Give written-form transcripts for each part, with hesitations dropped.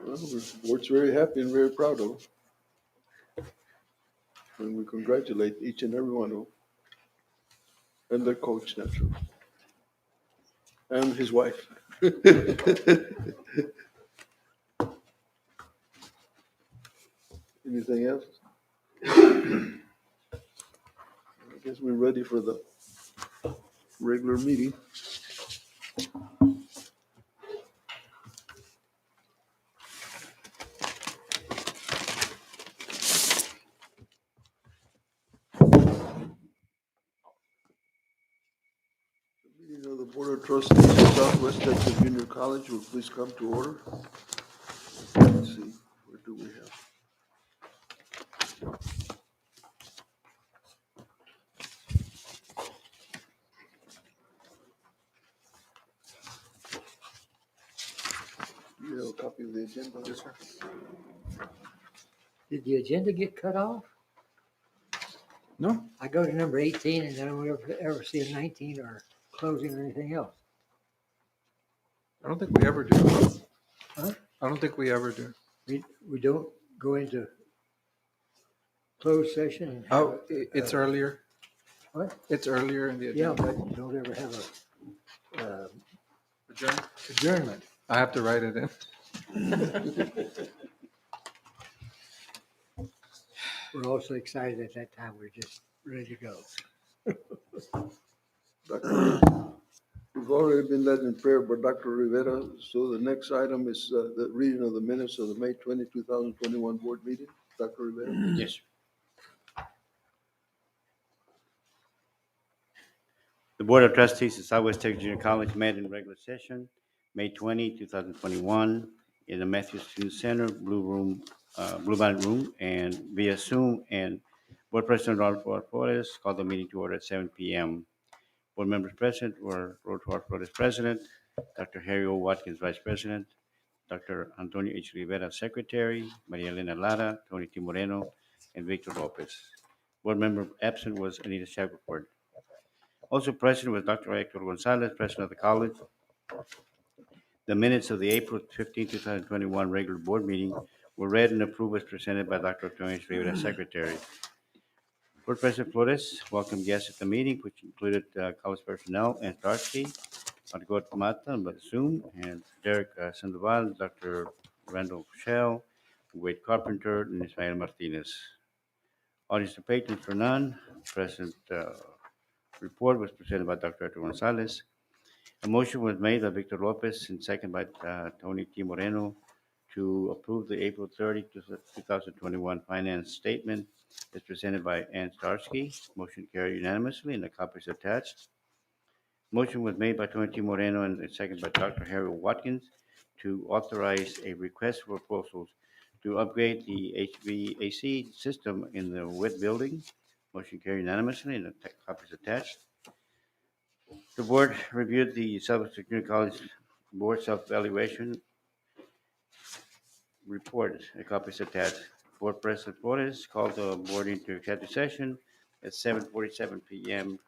Well, the board's very happy and very proud of them. And we congratulate each and every one of them. And their coach, naturally. And his wife. Anything else? I guess we're ready for the regular meeting. The meeting of the Board of Trustees of Southwest Texas Junior College will please come to order. Let's see, where do we have? You have a copy of the agenda? Yes, sir. Did the agenda get cut off? No, I go to number 18 and I don't ever see a 19 or closing or anything else. I don't think we ever do. Huh? I don't think we ever do. We don't go into closed session and have Oh, it's earlier. what? It's earlier in the Yeah, agenda. but you don't ever have a Adjourn? adjournment. I have to write it in. We're also excited at that time. We're just ready to go. We've already been led in prayer by Dr. Rivera, so the next item is the reading of the minutes of the May 20, 2021 board meeting. Dr. Rivera? Yes. The Board of Trustees of Southwest Texas Junior College met in regular session, May 20, 2021, in the Matthews Student Center, Bluebonnet Room, and via Zoom, and Board President Rodolfo Flores called the meeting to order at 7 p.m. Board members present were Rodolfo Flores, President, Dr. Harry O. Watkins, Vice President, Dr. Antonio H. Rivera, Secretary, Maria Elena Lara, Tony T. Moreno, and Victor Lopez. Board member absent was Anita Shackelford. Also present was Dr. Hector Gonzalez, President of the college. The minutes of the April 15, 2021 regular board meeting were read and approved as presented by Dr. Antonio H. Rivera, Secretary. Board President Flores welcomed guests at the meeting, which included college personnel and Starsky, Argot Mata by Zoom, and Derek Sandoval, Dr. Randall Shell, Wade Carpenter, and Ismael Martinez. Audience and patrons for none. Present report was presented by Dr. Hector Gonzalez. A motion was made by Victor Lopez and second by Tony T. Moreno to approve the April 30, 2021 finance statement as presented by Ann Starsky. Motion carried unanimously and the copy is attached. Motion was made by Tony T. Moreno and second by Dr. Harry Watkins to authorize a request for proposals to upgrade the HVAC system in the WIT building. Motion carried unanimously and the copy is attached. The board reviewed the Southwest Junior College Board Self-Evaluation Report. A copy is attached. Board President Flores called the board into executive session at 7:47 p.m.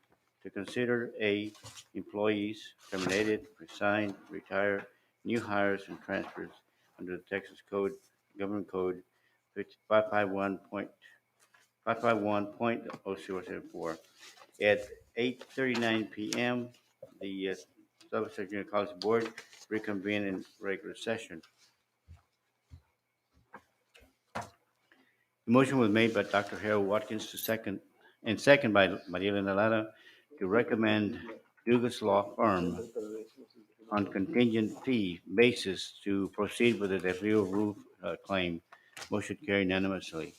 to consider A, employees terminated, resigned, retired, new hires, and transfers under the Texas Code, Government Code 551.074. At 8:39 p.m., the Southwest Junior College Board reconvened in regular session. The motion was made by Dr. Harold Watkins and second by Maria Elena Lara to recommend Dugas Law Firm on contingent fee basis to proceed with the Del Rio roof claim. Motion carried unanimously.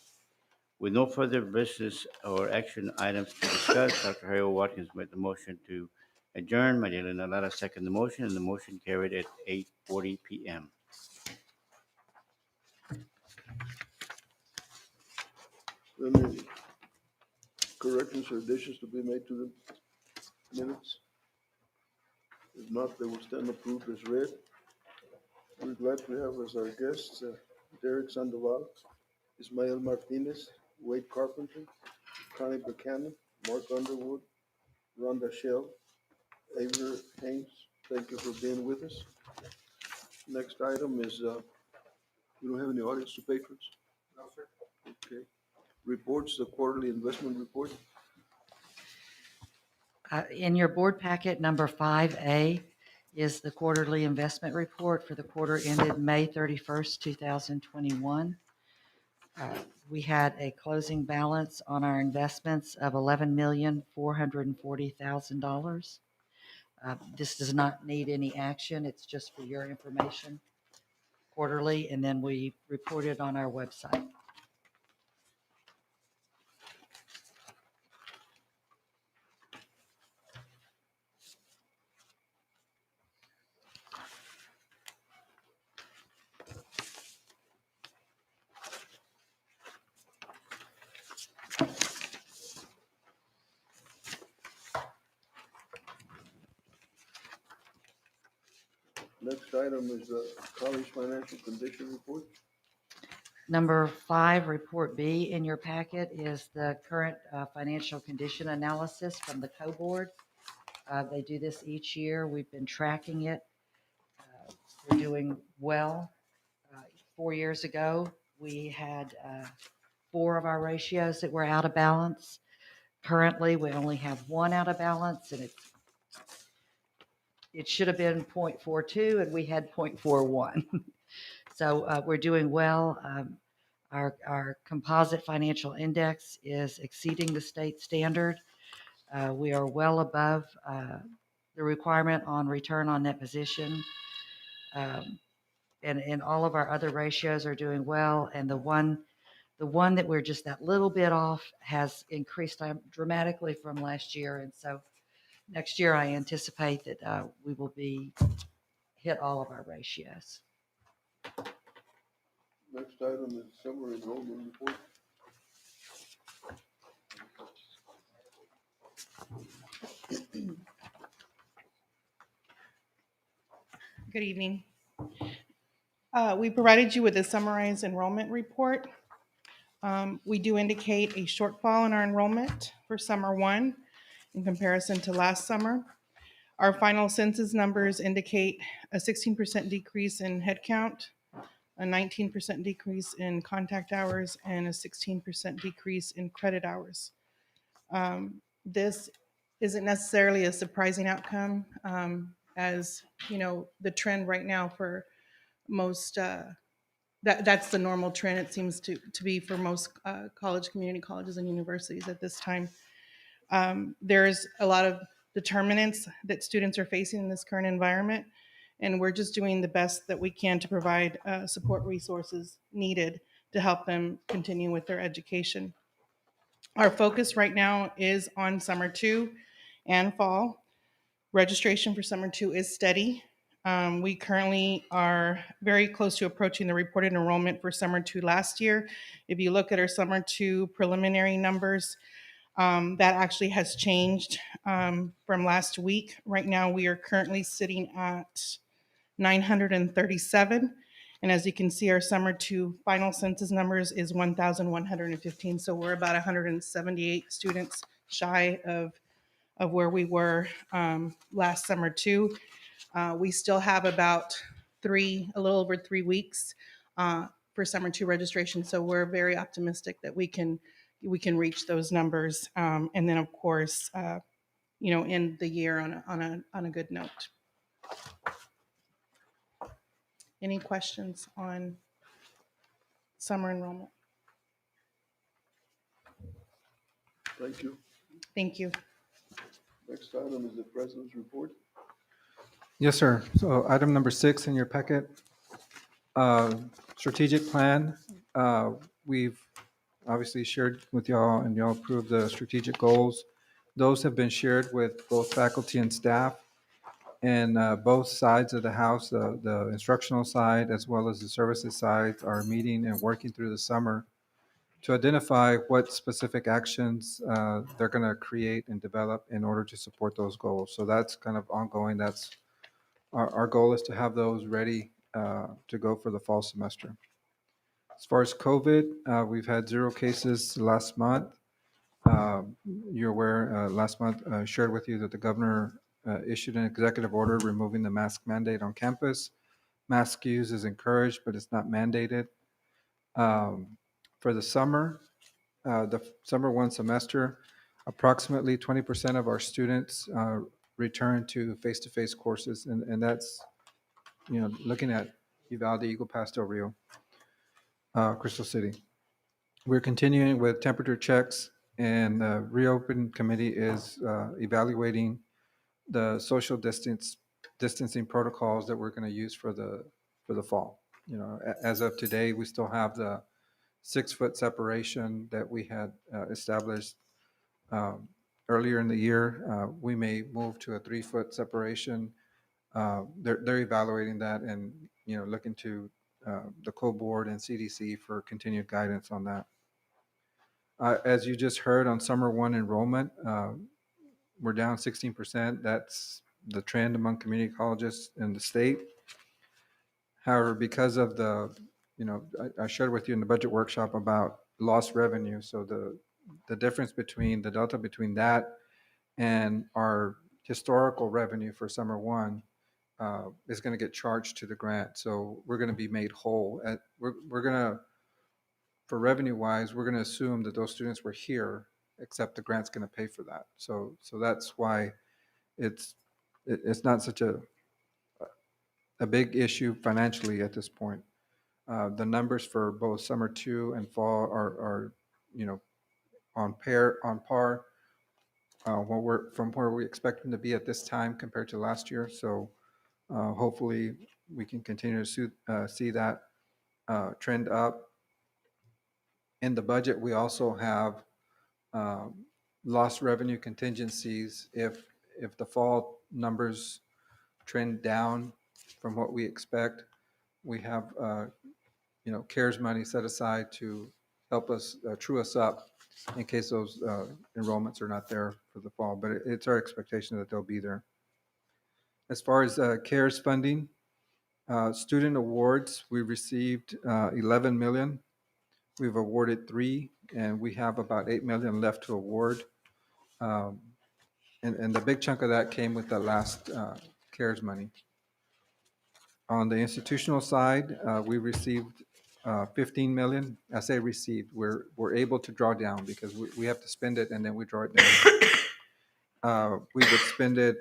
With no further business or action items to discuss, Dr. Harold Watkins made the motion to adjourn. Maria Elena Lara seconded the motion, and the motion carried at 8:40 p.m. Any corrections or additions to be made to the minutes? If not, they will stand approved as read. We're glad to have as our guests Derek Sandoval, Ismael Martinez, Wade Carpenter, Connie Buchanan, Mark Underwood, Rhonda Shell, Avery Haynes. Thank you for being with us. Next item is We don't have any audience to patrons? No, sir. Okay. Reports, the quarterly investment report. In your board packet, number 5A is the quarterly investment report for the quarter ended May 31st, 2021. We had a closing balance on our investments of $11,440,000. This does not need any action. It's just for your information quarterly, and then we report it on our website. Next item is the college financial condition report. Number 5, Report B in your packet is the current financial condition analysis from the co-board. They do this each year. We've been tracking it. We're doing well. 4 years ago, we had 4 of our ratios that were out of balance. Currently, we only have 1 out of balance, and it should have been 0.42, and we had 0.41. So we're doing well. Our composite financial index is exceeding the state standard. We are well above the requirement on return on net position. And all of our other ratios are doing well. And the one that we're just that little bit off has increased dramatically from last year. And so next year, I anticipate that we will hit all of our ratios. Next item is summer enrollment report. Good evening. We provided you with a summarized enrollment report. We do indicate a shortfall in our enrollment for summer 1 in comparison to last summer. Our final census numbers indicate a 16% decrease in headcount, a 19% decrease in contact hours, and a 16% decrease in credit hours. This isn't necessarily a surprising outcome, as you know, the trend right now for most, that's the normal trend, it seems to be for most community colleges and universities at this time. There's a lot of determinants that students are facing in this current environment, and we're just doing the best that we can to provide support resources needed to help them continue with their education. Our focus right now is on summer 2 and fall. Registration for summer 2 is steady. We currently are very close to approaching the reported enrollment for summer 2 last year. If you look at our summer 2 preliminary numbers, that actually has changed from last week. Right now, we are currently sitting at 937. And as you can see, our summer 2 final census numbers is 1,115. So we're about 178 students shy of where we were last summer 2. We still have about a little over 3 weeks for summer 2 registration. So we're very optimistic that we can reach those numbers, and then of course, end the year on a good note. Any questions on summer enrollment? Thank you. Thank you. Next item is the president's report. Yes, sir. So item number 6 in your packet, strategic plan. We've obviously shared with y'all, and y'all approved the strategic goals. Those have been shared with both faculty and staff, and both sides of the house, the instructional side as well as the services side, are meeting and working through the summer to identify what specific actions they're going to create and develop in order to support those goals. So that's kind of ongoing. That's our goal, is to have those ready to go for the fall semester. As far as COVID, we've had 0 cases last month. You're aware, last month I shared with you that the governor issued an executive order removing the mask mandate on campus. Mask use is encouraged, but it's not mandated. For the summer, the summer one semester, approximately 20% of our students return to face-to-face courses, and that's, looking at Uvalde, Eagle Pass, Del Rio, Crystal City. We're continuing with temperature checks, and the reopen committee is evaluating the social distancing protocols that we're going to use for the fall. As of today, we still have the 6-foot separation that we had established earlier in the year. We may move to a 3-foot separation. They're evaluating that and, looking to the co-board and CDC for continued guidance on that. As you just heard on summer one enrollment, we're down 16%. That's the trend among community colleges in the state. However, because of I shared with you in the budget workshop about lost revenue. So the difference between the delta between that and our historical revenue for summer one is going to get charged to the grant. So we're going to be made whole. We're going to, for revenue wise, we're going to assume that those students were here, except the grant's going to pay for that. So that's why it's not such a big issue financially at this point. The numbers for both summer 2 and fall are on par from where we expect them to be at this time compared to last year. So hopefully we can continue to see that trend up. In the budget, we also have lost revenue contingencies if the fall numbers trend down from what we expect. We have CARES money set aside to help us true us up in case those enrollments are not there for the fall, but it's our expectation that they'll be there. As far as CARES funding, student awards, we received 11 million. We've awarded 3, and we have about 8 million left to award. And the big chunk of that came with the last CARES money. On the institutional side, we received 15 million. I say received, we're able to draw down because we have to spend it and then we draw it down. We've expended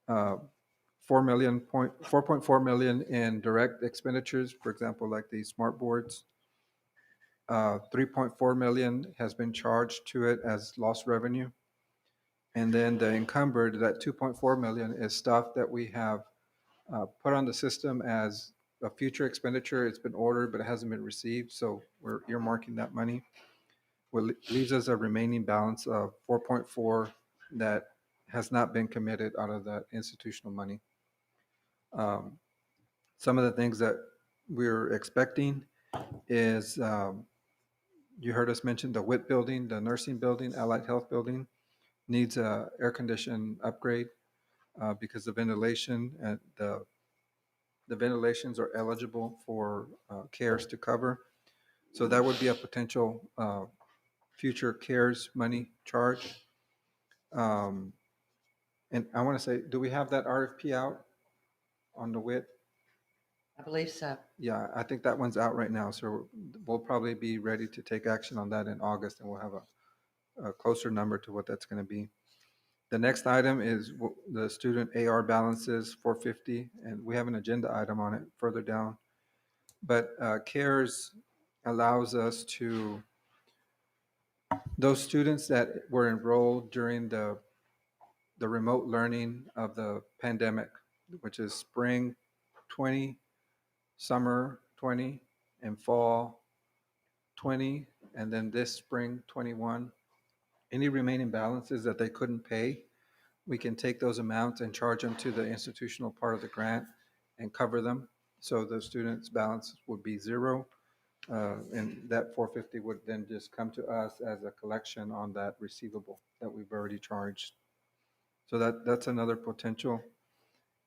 4.4 million in direct expenditures, for example, like the smart boards. 3.4 million has been charged to it as lost revenue. And then the encumbered, that 2.4 million is stuff that we have put on the system as a future expenditure. It's been ordered, but it hasn't been received. So we're earmarking that money. What leaves us a remaining balance of 4.4 that has not been committed out of that institutional money. Some of the things that we're expecting is, you heard us mention the WIT building, the nursing building, allied health building needs a air condition upgrade because the ventilation and the ventilations are eligible for CARES to cover. So that would be a potential future CARES money charge. And I want to say, do we have that RFP out on the WIT? I believe so. Yeah, I think that one's out right now. So we'll probably be ready to take action on that in August, and we'll have a closer number to what that's going to be. The next item is the student AR balances, 450, and we have an agenda item on it further down. But CARES allows us to, those students that were enrolled during the remote learning of the pandemic, which is spring 20, summer 20, and fall 20, and then this spring 21, any remaining balances that they couldn't pay, we can take those amounts and charge them to the institutional part of the grant and cover them. So the student's balance would be 0. And that 450 would then just come to us as a collection on that receivable that we've already charged. So that's another potential.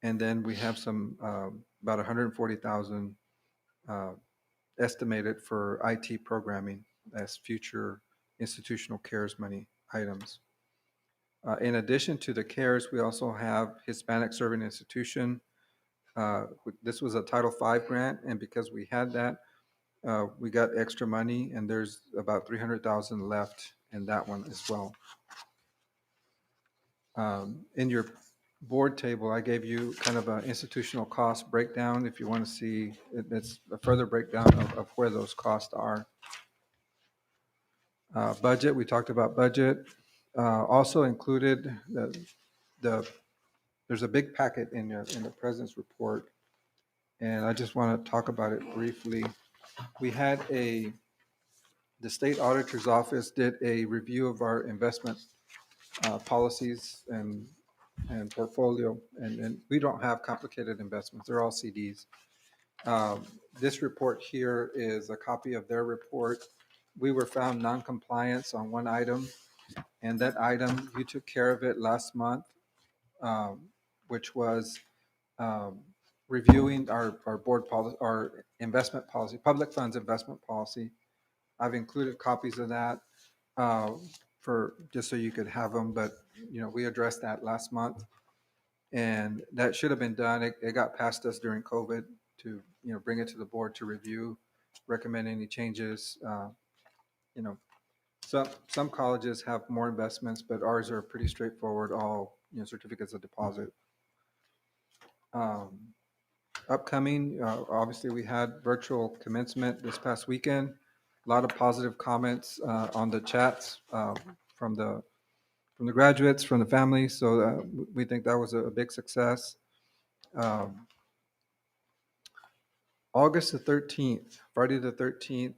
And then we have some, about 140,000 estimated for IT programming as future institutional CARES money items. In addition to the CARES, we also have Hispanic Serving Institution This was a Title V grant, and because we had that, we got extra money, and there's about 300,000 left in that one as well. In your board table, I gave you kind of an institutional cost breakdown. If you want to see, it's a further breakdown of where those costs are. Budget, we talked about budget. Also included there's a big packet in the president's report, and I just want to talk about it briefly. We had the state auditor's office did a review of our investment policies and portfolio, and we don't have complicated investments. They're all CDs. This report here is a copy of their report. We were found non-compliance on one item, and that item, you took care of it last month, which was reviewing our board policy, our investment policy, public funds investment policy. I've included copies of that for just so you could have them, but we addressed that last month, and that should have been done. It got past us during COVID to bring it to the board to review, recommend any changes. Some colleges have more investments, but ours are pretty straightforward, all certificates of deposit. Upcoming, obviously we had virtual commencement this past weekend. A lot of positive comments on the chats from the graduates, from the families. So we think that was a big success. August the 13th, Friday the 13th,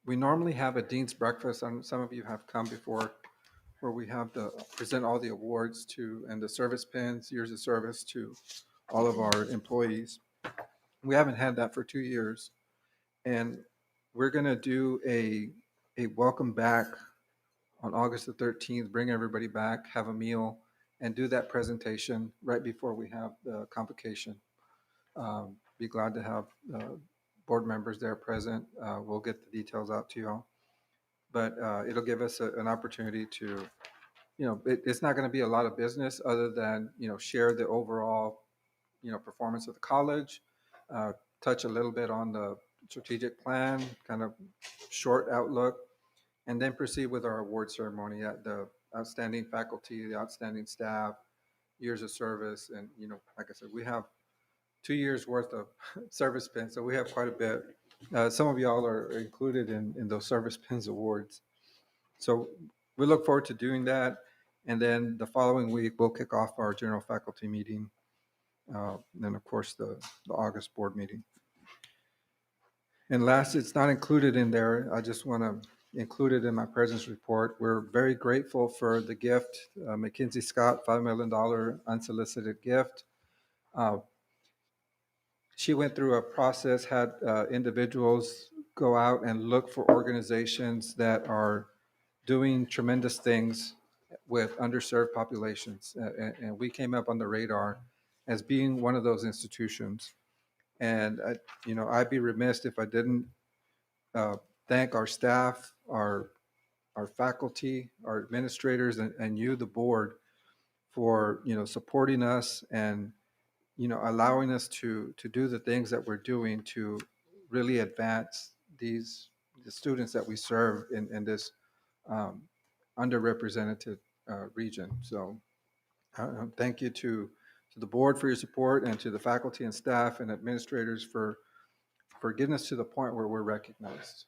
we normally have a dean's breakfast. Some of you have come before, where we have to present all the awards and the service pins, years of service to all of our employees. We haven't had that for 2 years. And we're going to do a welcome back on August the 13th, bring everybody back, have a meal, and do that presentation right before we have the convocation. Be glad to have board members there present. We'll get the details out to you all. But it'll give us an opportunity to, it's not going to be a lot of business other than, share the overall, performance of the college, touch a little bit on the strategic plan, kind of short outlook, and then proceed with our award ceremony at the outstanding faculty, the outstanding staff, years of service. And, like I said, we have 2 years worth of service pins, so we have quite a bit. Some of y'all are included in those service pins awards. So we look forward to doing that. And then the following week, we'll kick off our general faculty meeting. Then, of course, the August board meeting. And last, it's not included in there. I just want to include it in my president's report. We're very grateful for the gift, Mackenzie Scott, $5 million unsolicited gift. She went through a process, had individuals go out and look for organizations that are doing tremendous things with underserved populations. And we came up on the radar as being one of those institutions. And, I'd be remiss if I didn't thank our staff, our faculty, our administrators, and you, the board, for, supporting us and, allowing us to do the things that we're doing to really advance the students that we serve in this underrepresented region. So thank you to the board for your support, and to the faculty and staff and administrators for getting us to the point where we're recognized.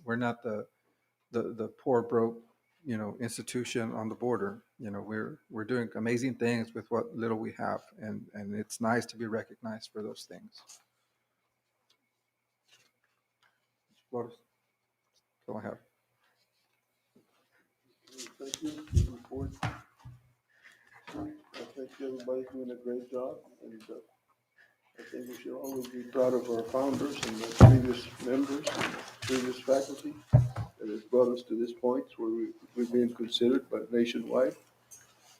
We're not the poor, broke, institution on the border. We're doing amazing things with what little we have, and it's nice to be recognized for those things. Flores, go ahead. Thank you for the report. I think everybody's doing a great job, and I think we should always be proud of our founders and the previous members and previous faculty that has brought us to this point where we're being considered by nationwide.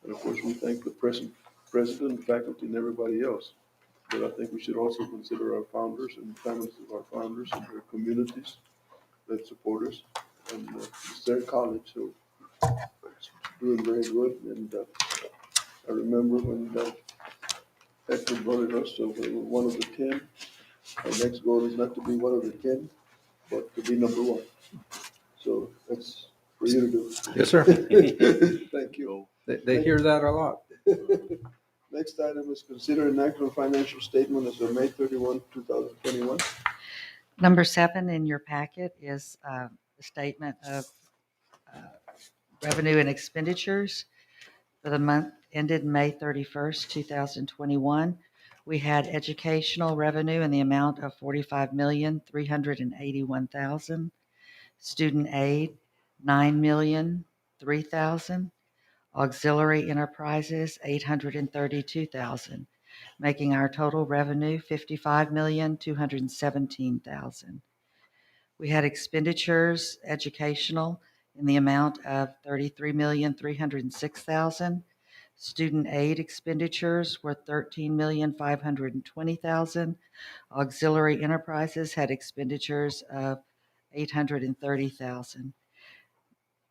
And of course, we thank the present president, faculty, and everybody else. But I think we should also consider our founders and families of our founders and their communities that support us. And it's their college, so it's doing very good. And I remember when Hector voted us, so we were one of the 10. Our next goal is not to be one of the 10, but to be number one. So that's for you to do. Yes, sir. Thank you. They hear that a lot. Next item is consider an act on financial statement as of May 31, 2021. Number 7 in your packet is the statement of uh, revenue and expenditures for the month ended May 31st, 2021. We had educational revenue in the amount of $45,381,000. Student aid, $9,003,000. Auxiliary enterprises, $832,000, making our total revenue $55,217,000. We had expenditures, educational, in the amount of $33,306,000. Student aid expenditures were $13,520,000. Auxiliary enterprises had expenditures of $830,000,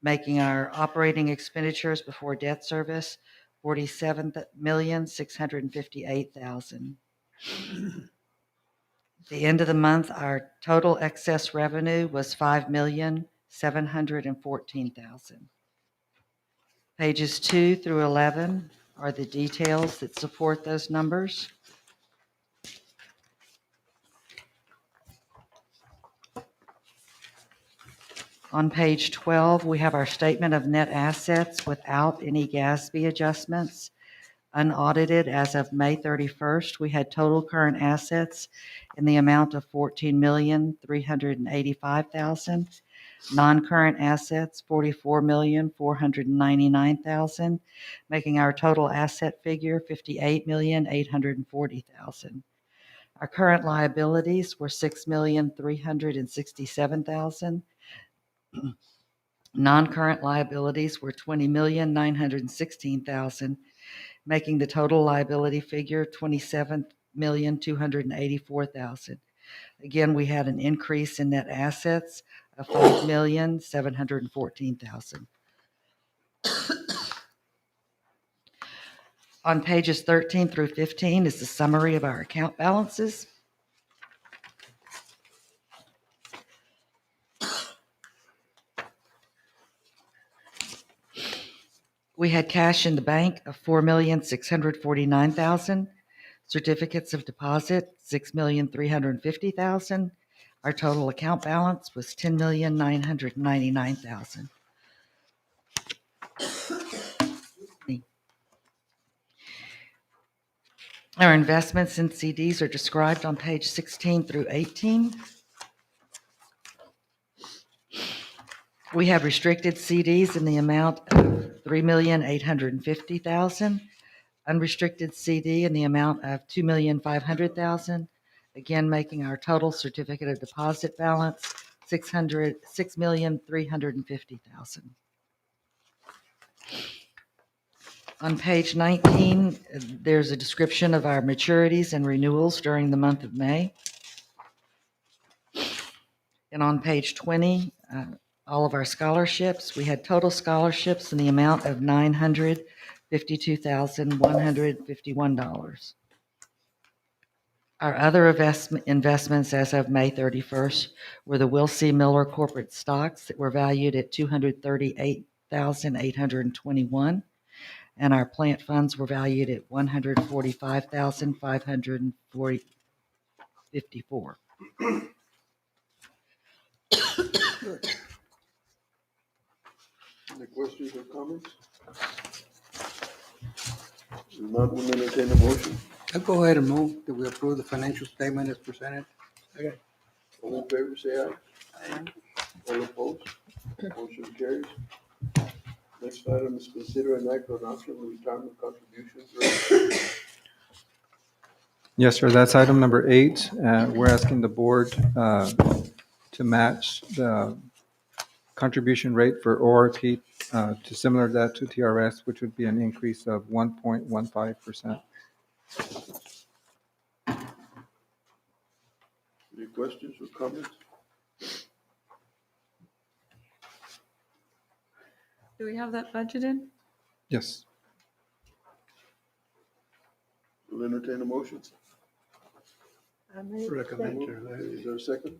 making our operating expenditures before debt service $47,658,000. At the end of the month, our total excess revenue was $5,714,000. Pages 2 through 11 are the details that support those numbers. On page 12, we have our statement of net assets without any GASB adjustments. Unaudited as of May 31st, we had total current assets in the amount of $14,385,000. Non-current assets, $44,499,000, making our total asset figure $58,840,000. Our current liabilities were $6,367,000. Non-current liabilities were $20,916,000, making the total liability figure $27,284,000. Again, we had an increase in net assets of $5,714,000. On pages 13 through 15 is the summary of our account balances. We had cash in the bank of $4,649,000, certificates of deposit $6,350,000. Our total account balance was $10,999,000. Our investments in CDs are described on page 16 through 18. We have restricted CDs in the amount of $3,850,000, unrestricted CD in the amount of $2,500,000, again making our total certificate of deposit balance $6,350,000. On page 19, there's a description of our maturities and renewals during the month of May. And on page 20, all of our scholarships, we had total scholarships in the amount of $952,151. Our other investments as of May 31st were the Will C. Miller corporate stocks that were valued at $238,821, and our plant funds were valued at $145,554. Any questions or comments? If not, we'll entertain a motion. I'll go ahead and move that we approve the financial statement as presented. All in favor, say aye. Aye. All opposed? Motion carries. Next item is consider an act on optional retirement contributions rate. Yes, sir. That's item number 8. We're asking the board to match the contribution rate for ORP to similar to that to TRS, which would be an increase of 1.15%. Any questions or comments? Do we have that budgeted? Yes. We'll entertain a motion. Recommend Okay, to. is there a second?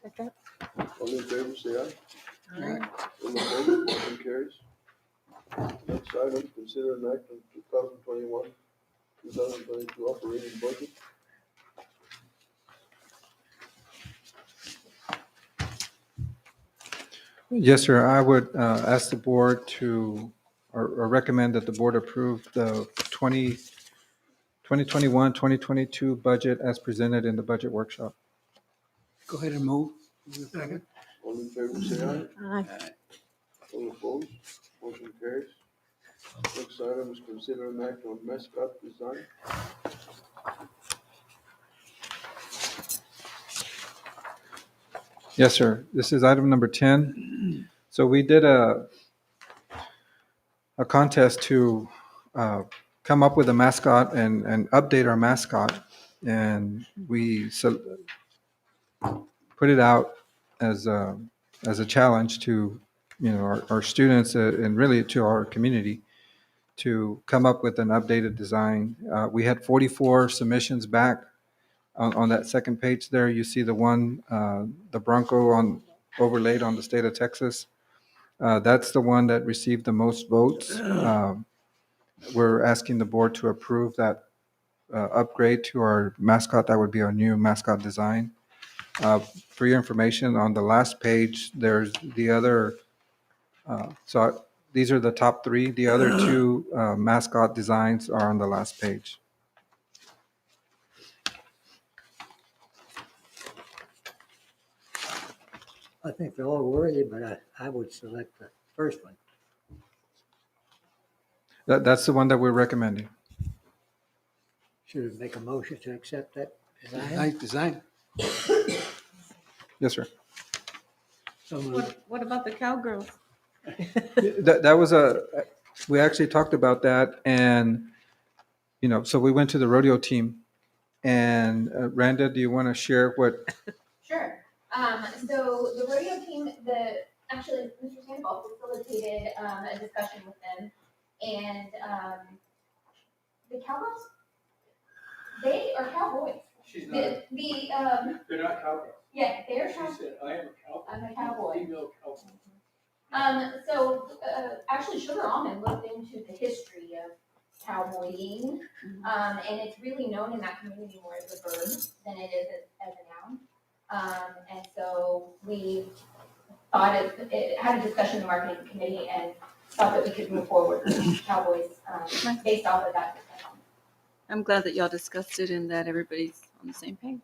Second. All in favor, say aye. Aye. All opposed, motion carries. Next item, consider an act on 2021, 2022 operating budget. Yes, sir. I would ask the board to, or recommend that the board approve the 2021, 2022 budget as presented in the budget workshop. Go ahead and move. Second. All in favor, say aye. Aye. All opposed, motion carries. Next item is consider an act on mascot design. Yes, sir. This is item number 10. So we did a contest to come up with a mascot and update our mascot. And we put it out as a challenge to, our students and really to our community to come up with an updated design. We had 44 submissions back. On that second page there, you see the one, the Bronco overlaid on the state of Texas. That's the one that received the most votes. We're asking the board to approve that upgrade to our mascot. That would be our new mascot design. For your information, on the last page, there's the other, so these are the top three. The other two mascot designs are on the last page. I think they're all worthy, but I would select the first one. That's the one that we're recommending. Should we make a motion to accept that design? Design. Yes, sir. So moved. What about the cowgirls? That was we actually talked about that, and, so we went to the rodeo team. And Randa, do you want to share what? Sure. So the rodeo team, actually, Mr. Sandoval facilitated a discussion with them, and the cowgirls, they are cowboys. She's not, The they're not cowgirls. yeah, they're She cowboys. said, I am a cowboy. I'm a cowboy. Female cowboy. So actually, Sugar Almond looked into the history of cowboying, and it's really known in that community more as a verb than it is as a noun. And so we thought it had a discussion in the marketing committee and thought that we could move forward with cowboys based off of that discussion. I'm glad that y'all discussed it and that everybody's on the same page.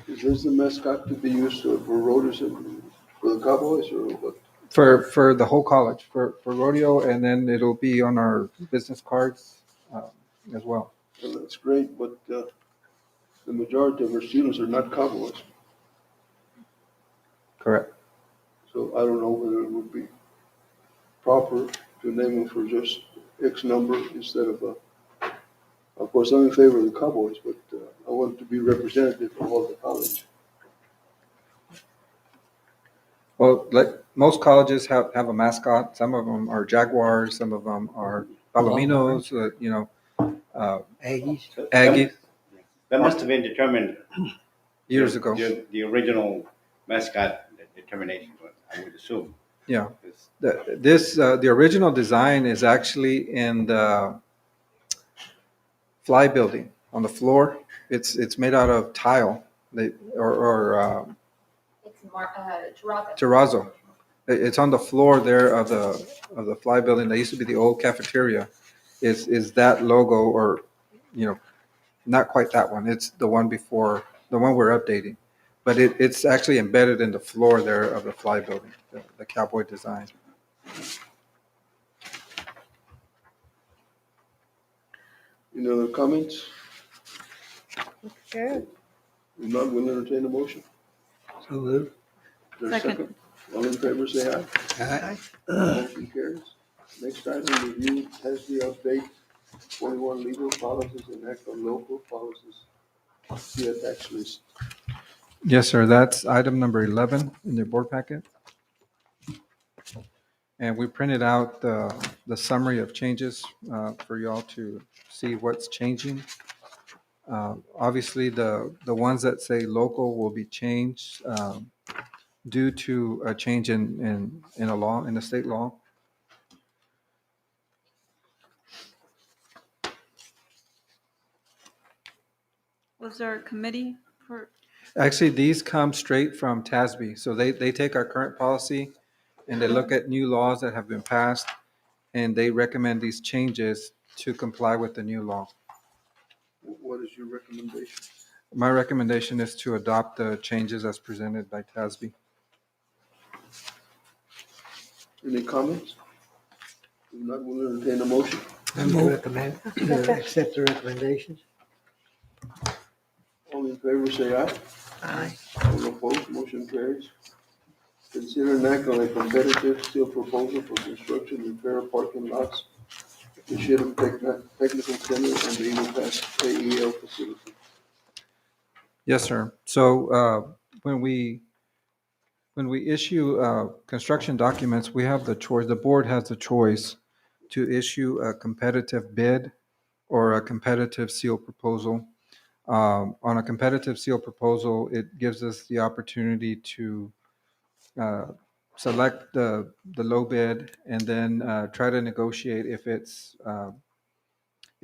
Is this the mascot to be used for rodeo and for the Cowboys or what? For the whole college, for rodeo, and then it'll be on our business cards as well. Well, that's great, but the majority of our students are not Cowboys. Correct. So I don't know whether it would be proper to name them for just X number instead of of course, I'm in favor of the Cowboys, but I want to be representative of all the college. Well, like most colleges have a mascot. Some of them are Jaguars, some of them are Palominos, Aggies. Aggies, That must have been determined. years ago. The original mascot determination, I would assume. Yeah. The original design is actually in the fly building on the floor. It's made out of tile, or It's terrazzo. terrazzo. It's on the floor there of the fly building. That used to be the old cafeteria. Is that logo, or not quite that one. It's the one before, the one we're updating. But it's actually embedded in the floor there of the fly building, the cowboy design. Any other comments? Good. If not, we'll entertain a motion. So moved. Is there a Second. All in favor, say aye. Aye. Motion carries. Next item, review TESD update, 41 legal policies and act on local policies. See attached list. Yes, sir. That's item number 11 in your board packet. And we printed out the summary of changes for y'all to see what's changing. Obviously, the ones that say local will be changed due to a change in a law, in the state law. Was there a committee for, Actually, these come straight from TASB. So they take our current policy and they look at new laws that have been passed and they recommend these changes to comply with the new law. What is your recommendation? My recommendation is to adopt the changes as presented by TASB. Any comments? If not, we'll entertain a motion. I recommend, accept the recommendations. All in favor, say aye. Aye. All opposed, motion carries. Consider and act on a competitive steel proposal for construction repair of parking lots at the Shittim Technical Center and the Eagle Pass AEL facility. Yes, sir. So when we issue construction documents, we have the choice, the board has the choice to issue a competitive bid or a competitive seal proposal. On a competitive seal proposal, it gives us the opportunity to select the low bid and then try to negotiate if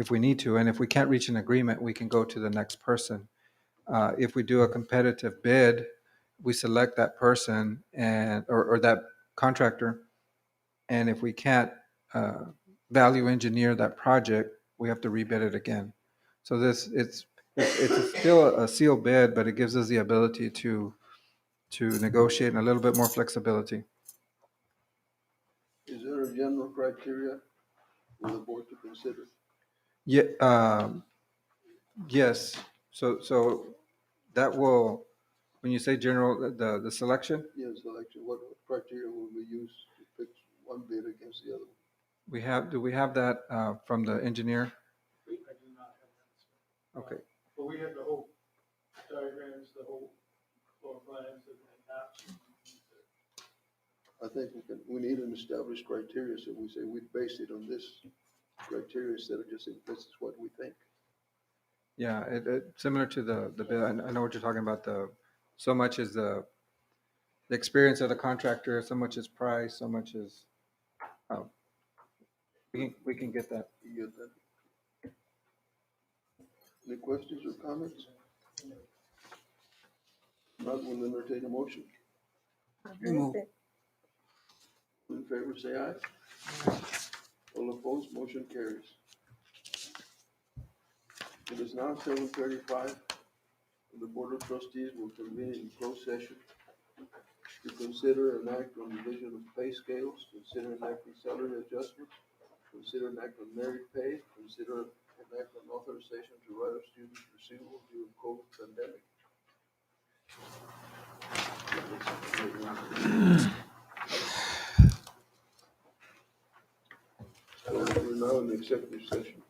we need to. And if we can't reach an agreement, we can go to the next person. If we do a competitive bid, we select that person or that contractor. And if we can't value engineer that project, we have to rebid it again. So it's still a sealed bid, but it gives us the ability to negotiate and a little bit more flexibility. Is there a general criteria for the board to consider? Yeah, yes. So that will, when you say general, the selection, Yes, selection, what criteria will we use to pick one bid against the other? do we have that from the engineer? I do not have that. Okay. But we have the whole diagrams, the whole floor plans and maps. I think we need an established criteria, so we say we base it on this criteria instead of just saying this is what we think. Yeah, similar to the bid. I know what you're talking about. So much is the experience of the contractor, so much is price, so much is, we can get that. You get that? Any questions or comments? Not, we'll entertain a motion. Move. All in favor, say aye. All opposed, motion carries. It is now 7:35. The Board of Trustees will convene in closed session to consider and act on revision of pay scales, consider and act on salary adjustments, consider and act on merit pay, consider and act on authorization to write off students receivable due to COVID pandemic. So we're now in the executive session.